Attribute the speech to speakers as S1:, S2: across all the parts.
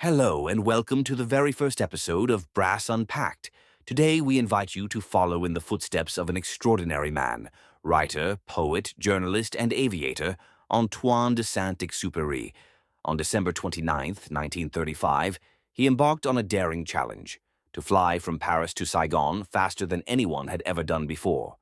S1: Hello, and welcome to the very first episode of Brass Unpacked. Today, we invite you to follow in the footsteps of an extraordinary man, writer, poet, journalist, and aviator, Antoine de Saint-Exupéry. On December 29th, 1935, he embarked on a daring challenge to fly from Paris to Saigon faster than anyone had ever done before.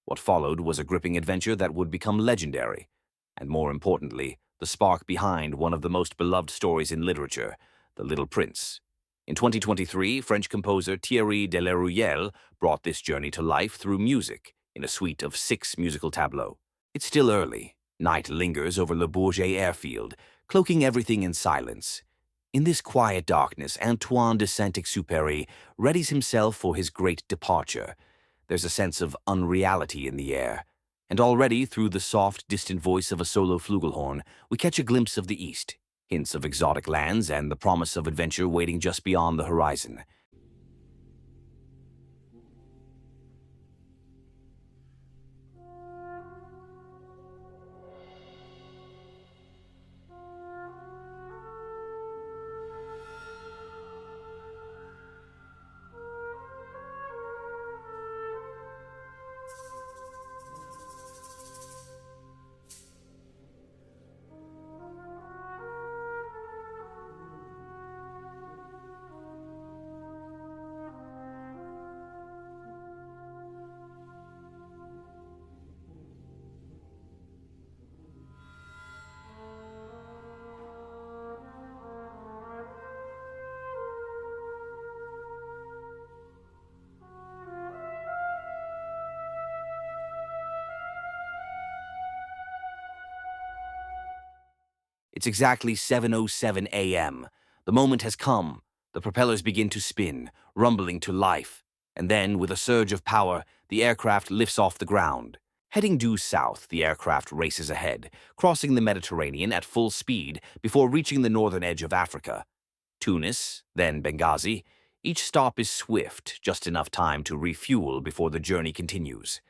S1: What followed was a gripping adventure that would become legendary, and more importantly, the spark behind one of the most beloved stories in literature, The Little Prince. In 2023, French composer Thierry Deleruyelle brought this journey to life through music in a suite of 6 musical tableaux. It's still early. Night lingers over Le Bourget airfield, cloaking everything in silence. In this quiet darkness, Antoine de Saint-Exupéry readies himself for his great departure. There's a sense of unreality in the air, and already through the soft, distant voice of a solo flugelhorn, we catch a glimpse of the east, hints of exotic lands and the promise of adventure waiting just beyond the horizon. It's exactly 7:07 a.m. The moment has come. The propellers begin to spin, rumbling to life. And then, with a surge of power, the aircraft lifts off the ground. Heading due south, the aircraft races ahead, crossing the Mediterranean at full speed before reaching the northern edge of Africa. Tunis, then Benghazi. Each stop is swift, just enough time to refuel before the journey continues.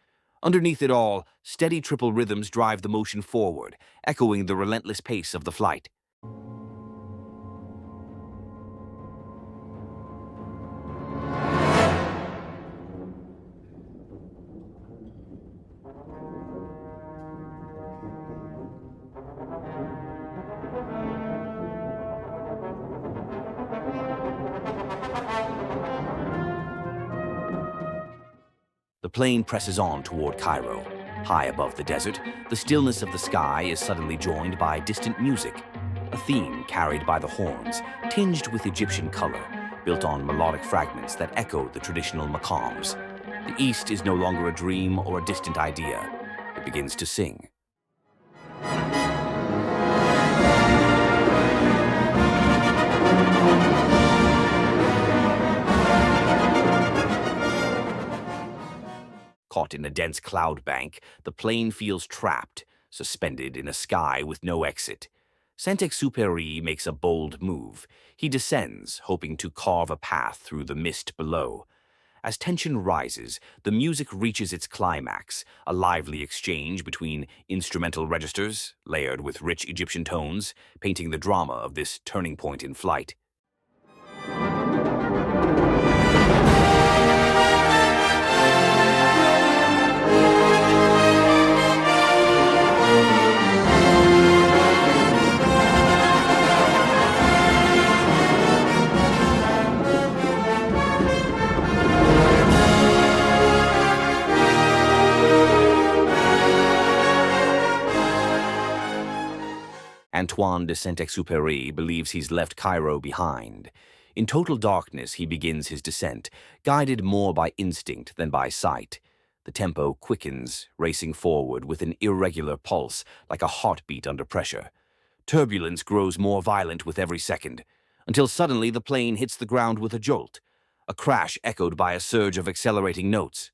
S1: Underneath it all, steady triple rhythms drive the motion forward, echoing the relentless pace of the flight. The plane presses on toward Cairo. High above the desert, the stillness of the sky is suddenly joined by distant music, a theme carried by the horns, tinged with Egyptian color, built on melodic fragments that echo the traditional maqams. The East is no longer a dream or a distant idea. It begins to sing. Caught in a dense cloud bank, the plane feels trapped, suspended in a sky with no exit. Saint-Exupéry makes a bold move. He descends, hoping to carve a path through the mist below. As tension rises, the music reaches its climax, a lively exchange between instrumental registers, layered with rich Egyptian tones, painting the drama of this turning point in flight. Antoine de Saint-Exupéry believes he's left Cairo behind. In total darkness, he begins his descent, guided more by instinct than by sight. The tempo quickens, racing forward with an irregular pulse, like a heartbeat under pressure. Turbulence grows more violent with every second, until suddenly the plane hits the ground with a jolt, a crash echoed by a surge of accelerating notes.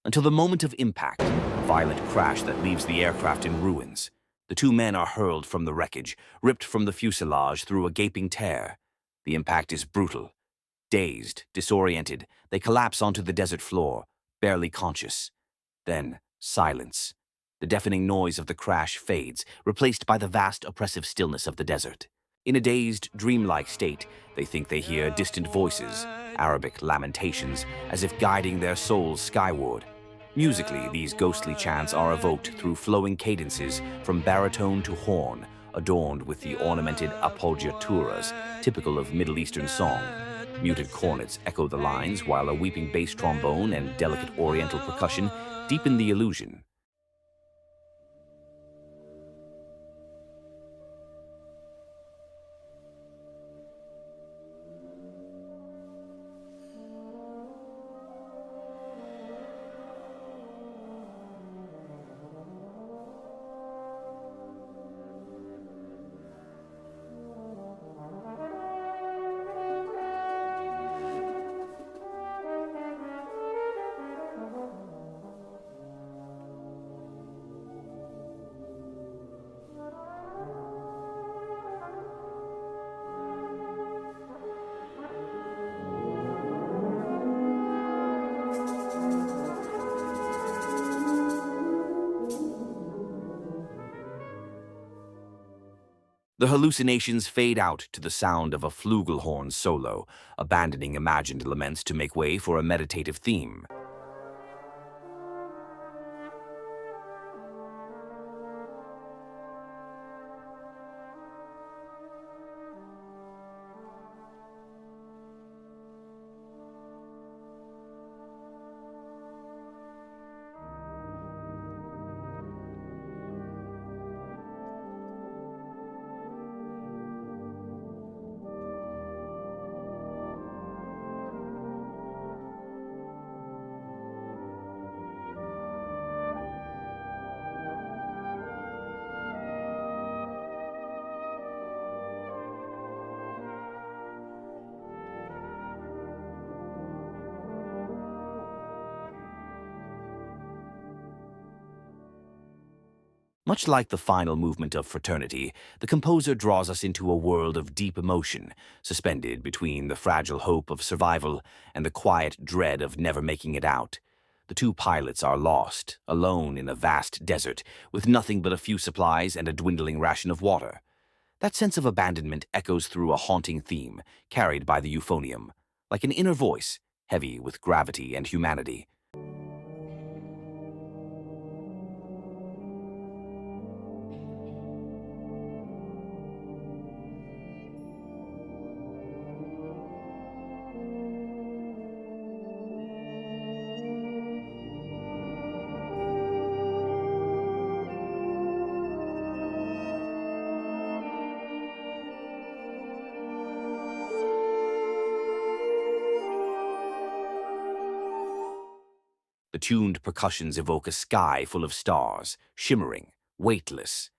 S1: until the moment of impact, a violent crash that leaves the aircraft in ruins. The two men are hurled from the wreckage, ripped from the fuselage through a gaping tear. The impact is brutal. Dazed, disoriented, they collapse onto the desert floor, barely conscious. Then, silence. The deafening noise of the crash fades, replaced by the vast, oppressive stillness of the desert. In a dazed, dreamlike state, they think they hear distant voices, Arabic lamentations, as if guiding their souls skyward. Musically, these ghostly chants are evoked through flowing cadences from baritone to horn, adorned with the ornamented appoggiaturas typical of Middle Eastern song. Muted cornets echo the lines, while a weeping bass trombone and delicate oriental percussion deepen the illusion. The hallucinations fade out to the sound of a flugelhorn solo, abandoning imagined laments to make way for a meditative theme. Much like the final movement of Fraternity, the composer draws us into a world of deep emotion, suspended between the fragile hope of survival and the quiet dread of never making it out. The two pilots are lost, alone in a vast desert, with nothing but a few supplies and a dwindling ration of water. That sense of abandonment echoes through a haunting theme, carried by the euphonium, like an inner voice, heavy with gravity and humanity. The tuned percussions evoke a sky full of stars, shimmering, weightless.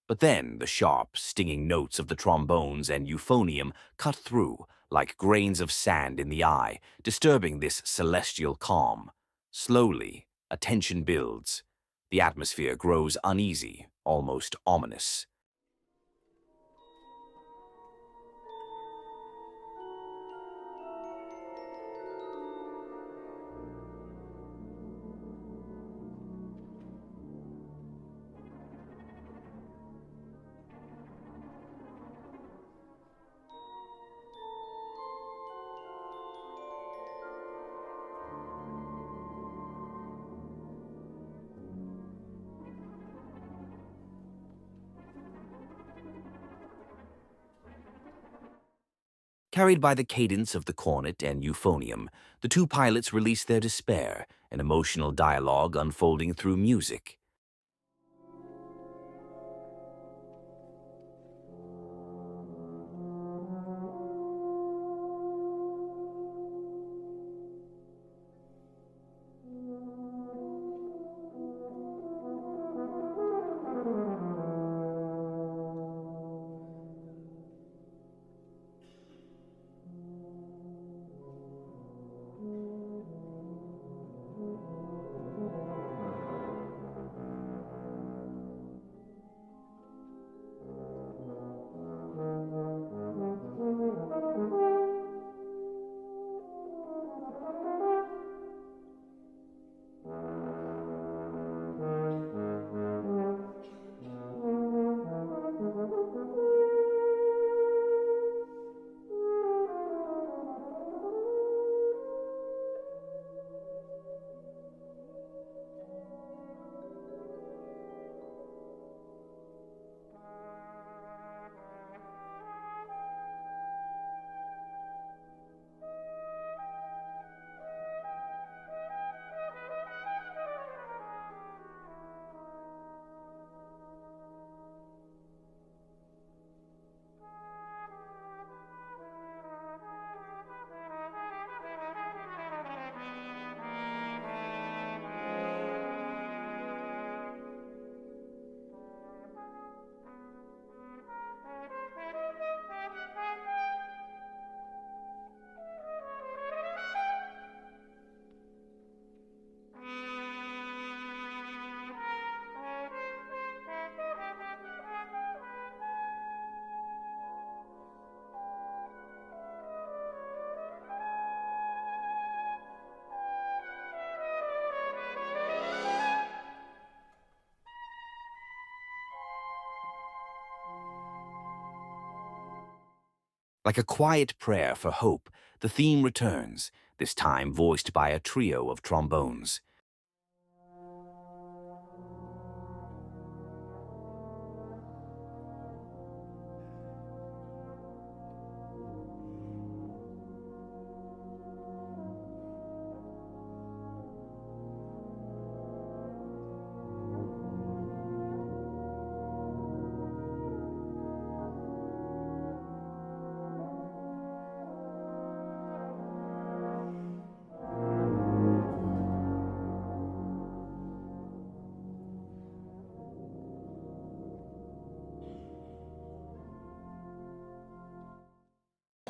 S1: But then the sharp, stinging notes of the trombones and euphonium cut through, like grains of sand in the eye, disturbing this celestial calm. Slowly, a tension builds. The atmosphere grows uneasy, almost ominous. Carried by the cadence of the cornet and euphonium, the two pilots release their despair, an emotional dialogue unfolding through music. Like a quiet prayer for hope, the theme returns, this time voiced by a trio of trombones.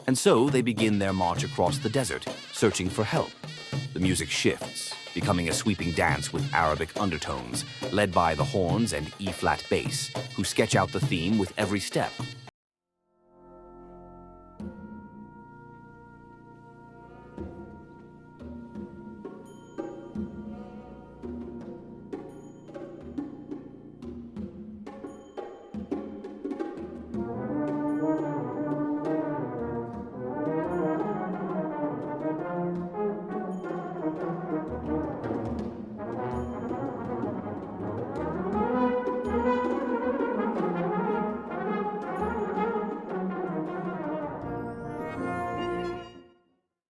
S1: And so they begin their march across the desert, searching for help. The music shifts, becoming a sweeping dance with Arabic undertones, led by the horns and E-flat bass, who sketch out the theme with every step.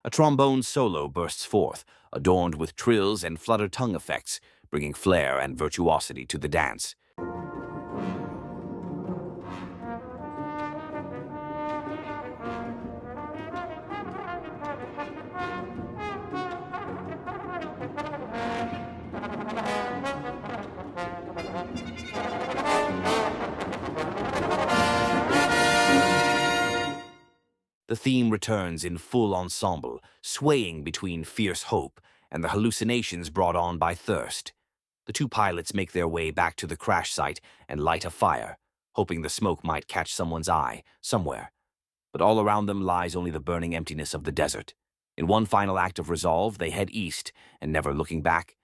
S1: A trombone solo bursts forth, adorned with trills and flutter tongue effects, bringing flair and virtuosity to the dance. The theme returns in full ensemble, swaying between fierce hope and the hallucinations brought on by thirst. The two pilots make their way back to the crash site and light a fire, hoping the smoke might catch someone's eye, somewhere. But all around them lies only the burning emptiness of the desert. In one final act of resolve, they head east, and never looking back.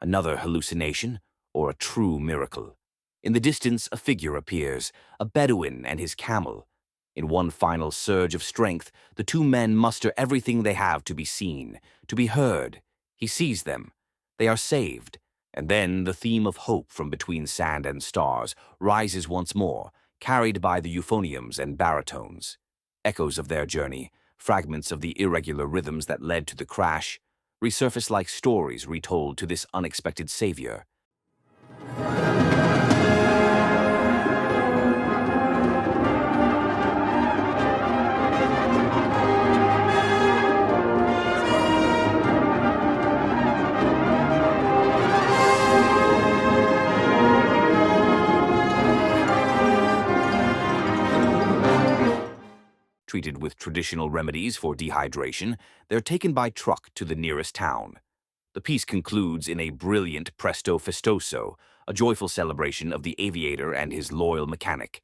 S1: Another hallucination, or a true miracle. In the distance, a figure appears, a Bedouin and his camel. In one final surge of strength, the two men muster everything they have to be seen, to be heard. He sees them. They are saved. And then the theme of hope from between sand and stars rises once more, carried by the euphoniums and baritones. Echoes of their journey, fragments of the irregular rhythms that led to the crash, resurface like stories retold to this unexpected savior. Treated with traditional remedies for dehydration, they're taken by truck to the nearest town. The piece concludes in a brilliant presto festoso, a joyful celebration of the aviator and his loyal mechanic.